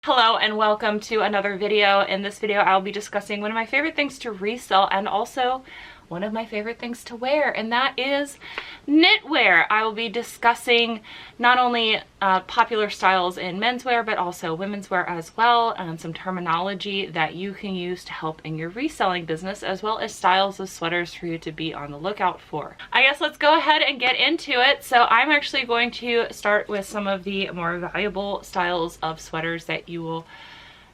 Hello and welcome to another video. In this video I'll be discussing one of my favorite things to resell and also one of my favorite things to wear, and that is knitwear. I will be discussing not only popular styles in menswear but also women's wear as well, and some terminology that you can use to help in your reselling business, as well as styles of sweaters for you to be on the lookout for. I guess let's go ahead and get into it. So I'm actually going to start with some of the more valuable styles of sweaters that you will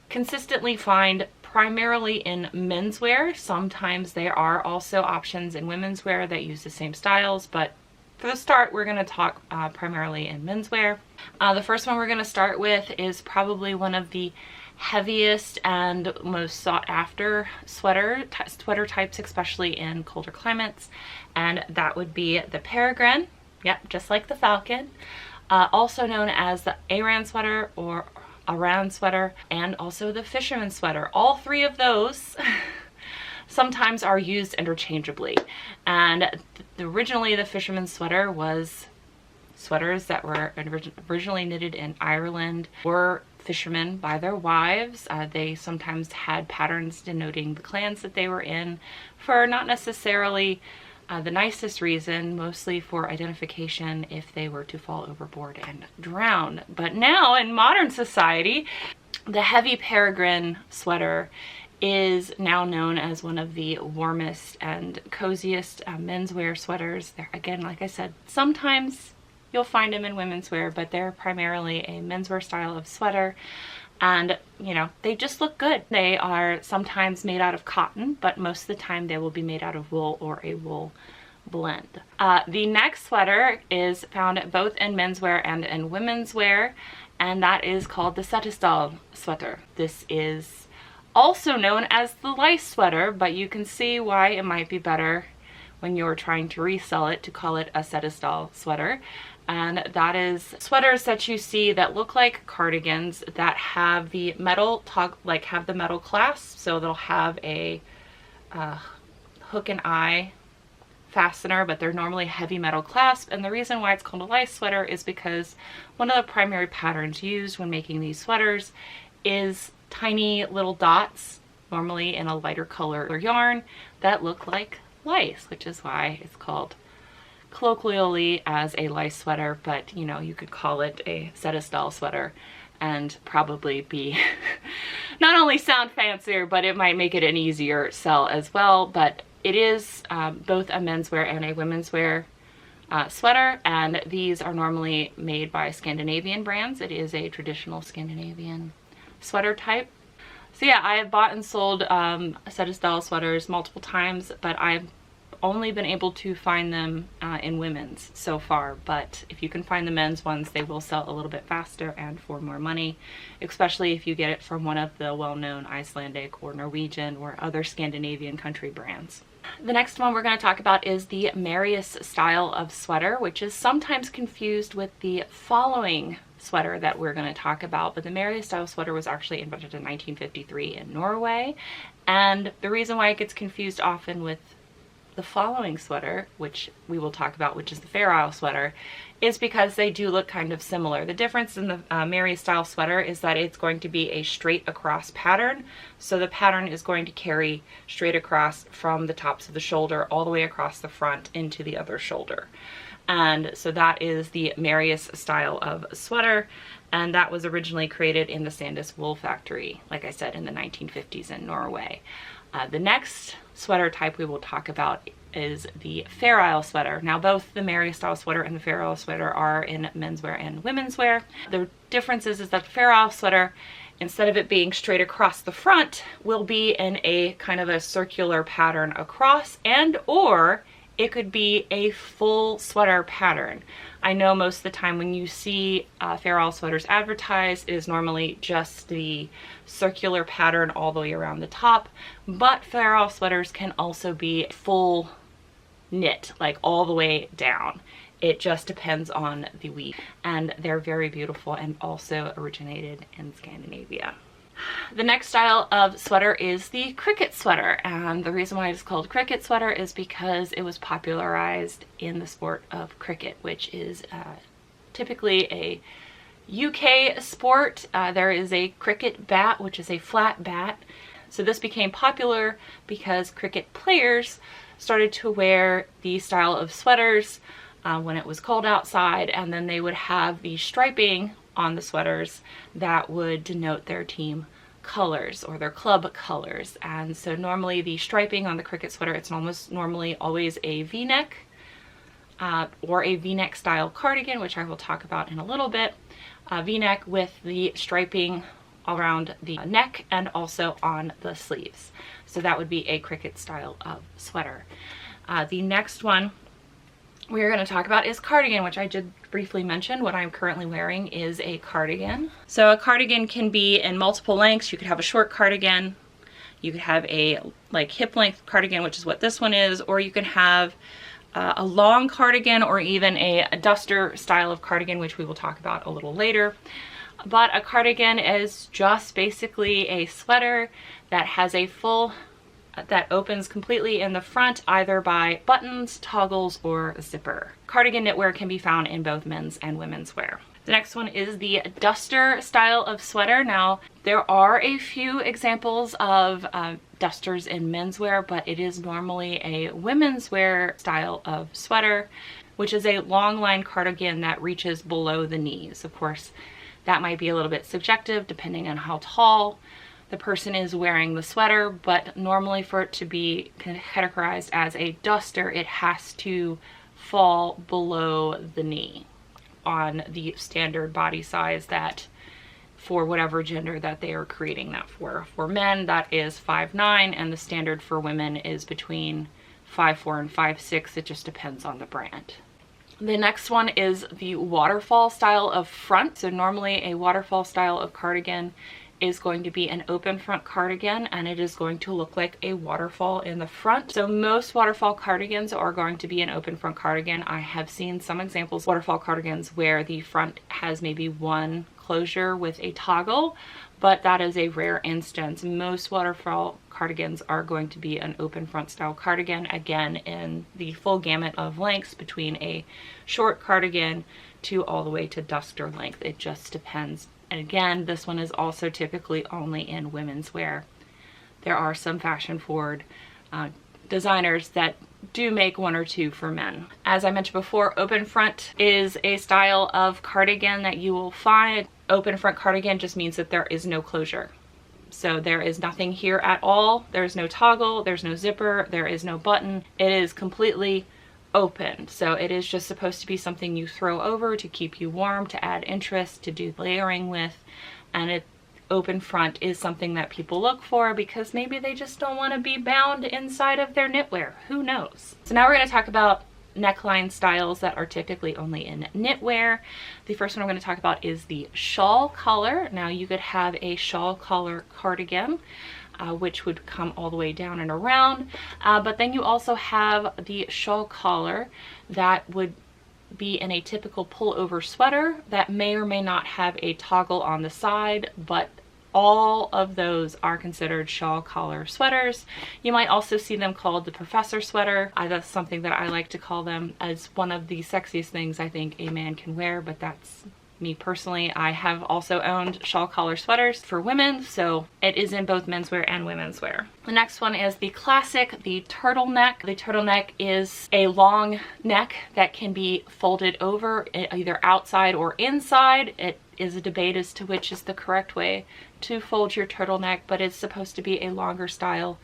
consistently find primarily in menswear. Sometimes there are also options in women's wear that use the same styles, but for the start we're going to talk primarily in menswear. The first one we're going to start with is probably one of the heaviest and most sought after sweater types, especially in colder climates, and that would be the peregrine. Yep, just like the falcon, also known as the Aran sweater or Aran sweater, and also the fisherman sweater. All three of those sometimes are used interchangeably, and originally the fisherman sweater was sweaters that were originally knitted in Ireland, were fishermen by their wives. They sometimes had patterns denoting the clans that they were in, for not necessarily the nicest reason, mostly for identification if they were to fall overboard and drown. But now in modern society, the heavy peregrine sweater is now known as one of the warmest and coziest menswear sweaters. They're, again, like I said, sometimes you'll find them in women's wear, but they're primarily a menswear style of sweater. And you know, they just look good. They are sometimes made out of cotton, but most of the time they will be made out of wool or a wool blend. The next sweater is found both in menswear and in women's wear, and that is called the Setesdal sweater. This is also known as the lice sweater, but you can see why it might be better when you're trying to resell it to call it a Setesdal sweater. And that is sweaters that you see that look like cardigans that have the metal have the metal clasp, so they'll have a hook and eye fastener, but they're normally heavy metal clasp. And the reason why it's called a lice sweater is because one of the primary patterns used when making these sweaters is tiny little dots, normally in a lighter color or yarn, that look like lice, which is why it's called colloquially as a lice sweater. But you know, you could call it a Setesdal sweater and probably be not only sound fancier, but it might make it an easier sell as well. But it is both a menswear and a women's wear sweater, and these are normally made by Scandinavian brands. It is a traditional Scandinavian sweater type. So yeah, I have bought and sold Setesdal sweaters multiple times, but I've only been able to find them in women's so far. But if you can find the men's ones, they will sell a little bit faster and for more money, especially if you get it from one of the well-known Icelandic or Norwegian or other Scandinavian country brands. The next one we're going to talk about is the Marius style of sweater, which is sometimes confused with the following sweater that we're going to talk about. But the Marius style sweater was actually invented in 1953 in Norway, and the reason why it gets confused often with the following sweater, which we will talk about, which is the Fair Isle sweater, is because they do look kind of similar. The difference in the Marius style sweater is that it's going to be a straight across pattern. So the pattern is going to carry straight across from the tops of the shoulder all the way across the front into the other shoulder. And so that is the Marius style of sweater, and that was originally created in the Sandnes wool factory, like I said, in the 1950s in Norway. The next sweater type we will talk about is the Fair Isle sweater. Now, both the Marius style sweater and the Fair Isle sweater are in menswear and women's wear. The difference is that the Fair Isle sweater, instead of it being straight across the front, will be in a kind of a circular pattern across, and or it could be a full sweater pattern. I know most of the time when you see Fair Isle sweaters advertised, it is normally just the circular pattern all the way around the top, but Fair Isle sweaters can also be full knit, like all the way down. It just depends on the weave, and they're very beautiful and also originated in Scandinavia. The next style of sweater is the cricket sweater, and the reason why it's called cricket sweater is because it was popularized in the sport of cricket, which is typically a UK sport, there is a cricket bat, which is a flat bat. So this became popular because cricket players started to wear the style of sweaters when it was cold outside, and then they would have the striping on the sweaters that would denote their team colors or their club colors. And so normally the striping on the cricket sweater, it's almost normally always a V-neck or a V-neck style cardigan, which I will talk about in a little bit. V-neck with the striping around the neck and also on the sleeves. So that would be a cricket style of sweater. The next one we're going to talk about is cardigan, which I did briefly mention. What I'm currently wearing is a cardigan. So a cardigan can be in multiple lengths. You could have a short cardigan, you could have a like hip length cardigan, which is what this one is, or you can have a long cardigan, or even a duster style of cardigan, which we will talk about a little later. But a cardigan is just basically a sweater that has a full, that opens completely in the front, either by buttons, toggles, or zipper. Cardigan knitwear can be found in both men's and women's wear. The next one is the duster style of sweater. Now, there are a few examples of dusters in menswear, but it is normally a women's wear style of sweater, which is a long line cardigan that reaches below the knees. Of course, that might be a little bit subjective depending on how tall the person is wearing the sweater, but normally for it to be categorized as a duster, it has to fall below the knee on the standard body size that for whatever gender that they are creating that for. For men, that is 5'9", and the standard for women is between 5'4" and 5'6". It just depends on the brand. The next one is the waterfall style of front. So normally a waterfall style of cardigan is going to be an open front cardigan, and it is going to look like a waterfall in the front. So most waterfall cardigans are going to be an open front cardigan. I have seen some examples of waterfall cardigans where the front has maybe one closure with a toggle, but that is a rare instance. Most waterfall cardigans are going to be an open front style cardigan, again in the full gamut of lengths between a short cardigan to all the way to duster length. It just depends. And again, this one is also typically only in women's wear. There are some fashion forward designers that do make one or two for men. As I mentioned before, open front is a style of cardigan that you will find. Open front cardigan just means that there is no closure. So there is nothing here at all. There's no toggle, there's no zipper, there is no button. It is completely open. So it is just supposed to be something you throw over to keep you warm, to add interest, to do layering with. And it open front is something that people look for because maybe they just don't want to be bound inside of their knitwear. Who knows? So now we're going to talk about neckline styles that are typically only in knitwear. The first one I'm going to talk about is the shawl collar. Now you could have a shawl collar cardigan, which would come all the way down and around, but then you also have the shawl collar that would be in a typical pullover sweater that may or may not have a toggle on the side, but all of those are considered shawl collar sweaters. You might also see them called the professor sweater. That's something that I like to call them as one of the sexiest things I think a man can wear, but that's me personally. I have also owned shawl collar sweaters for women, so it is in both menswear and women's wear. The next one is the classic, the turtleneck. The turtleneck is a long neck that can be folded over either outside or inside. It is a debate as to which is the correct way to fold your turtleneck, but it's supposed to be a longer style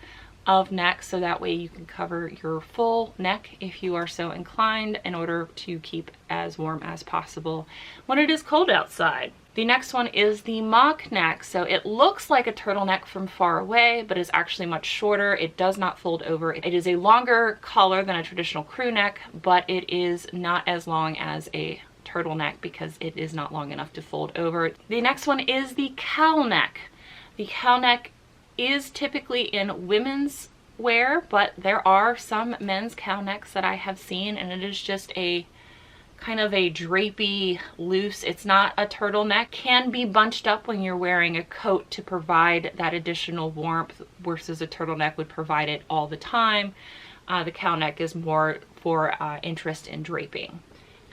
of neck, so that way you can cover your full neck if you are so inclined, in order to keep as warm as possible when it is cold outside. The next one is the mock neck. So it looks like a turtleneck from far away, but is actually much shorter. It does not fold over. It is a longer collar than a traditional crew neck, but it is not as long as a turtleneck because it is not long enough to fold over. The next one is the cowl neck. The cowl neck is typically in women's wear, but there are some men's cowl necks that I have seen, and it is just a kind of a drapey, loose, it's not a turtleneck. Can be bunched up when you're wearing a coat to provide that additional warmth, versus a turtleneck would provide it all the time. The cowl neck is more for interest in draping.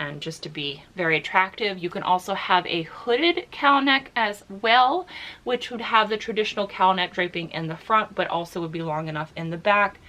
and just to be very attractive. You can also have a hooded cowl neck as well, which would have the traditional cowl neck draping in the front, but also would be long enough in the back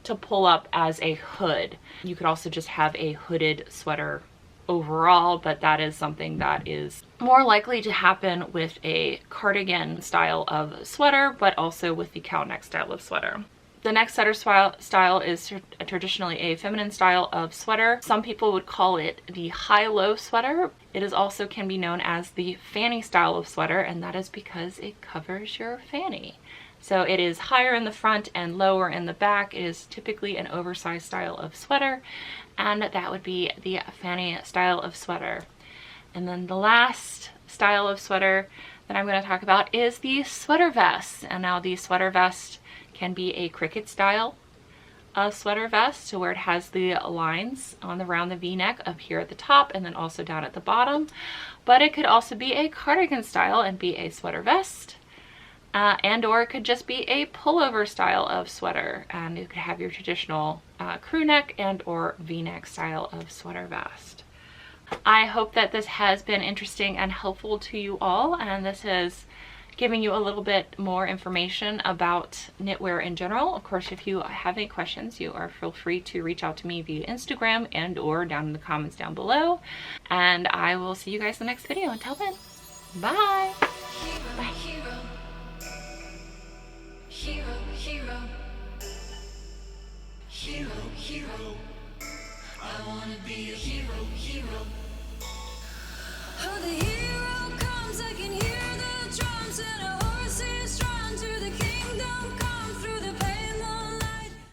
to pull up as a hood. You could also just have a hooded sweater overall, but that is something that is more likely to happen with a cardigan style of sweater, but also with the cowl neck style of sweater. The next sweater style is traditionally a feminine style of sweater. Some people would call it the high-low sweater. It is also can be known as the fanny style of sweater, and that is because it covers your fanny. So it is higher in the front and lower in the back. It is typically an oversized style of sweater, and that would be the fanny style of sweater. And then the last style of sweater that I'm going to talk about is the sweater vest. And now the sweater vest can be a cricket style of sweater vest, so where it has the lines around the v-neck up here at the top and then also down at the bottom. But it could also be a cardigan style and be a sweater vest, and or it could just be a pullover style of sweater, and you could have your traditional crew neck and or v-neck style of sweater vest. I hope that this has been interesting and helpful to you all, and this is giving you a little bit more information about knitwear in general. Of course, if you have any questions, you are feel free to reach out to me via Instagram and or down in the comments down below. And I will see you guys in the next video. Until then, bye. Bye. Hero, hero, hero, hero. I wanna be a hero, hero. Oh, the hero.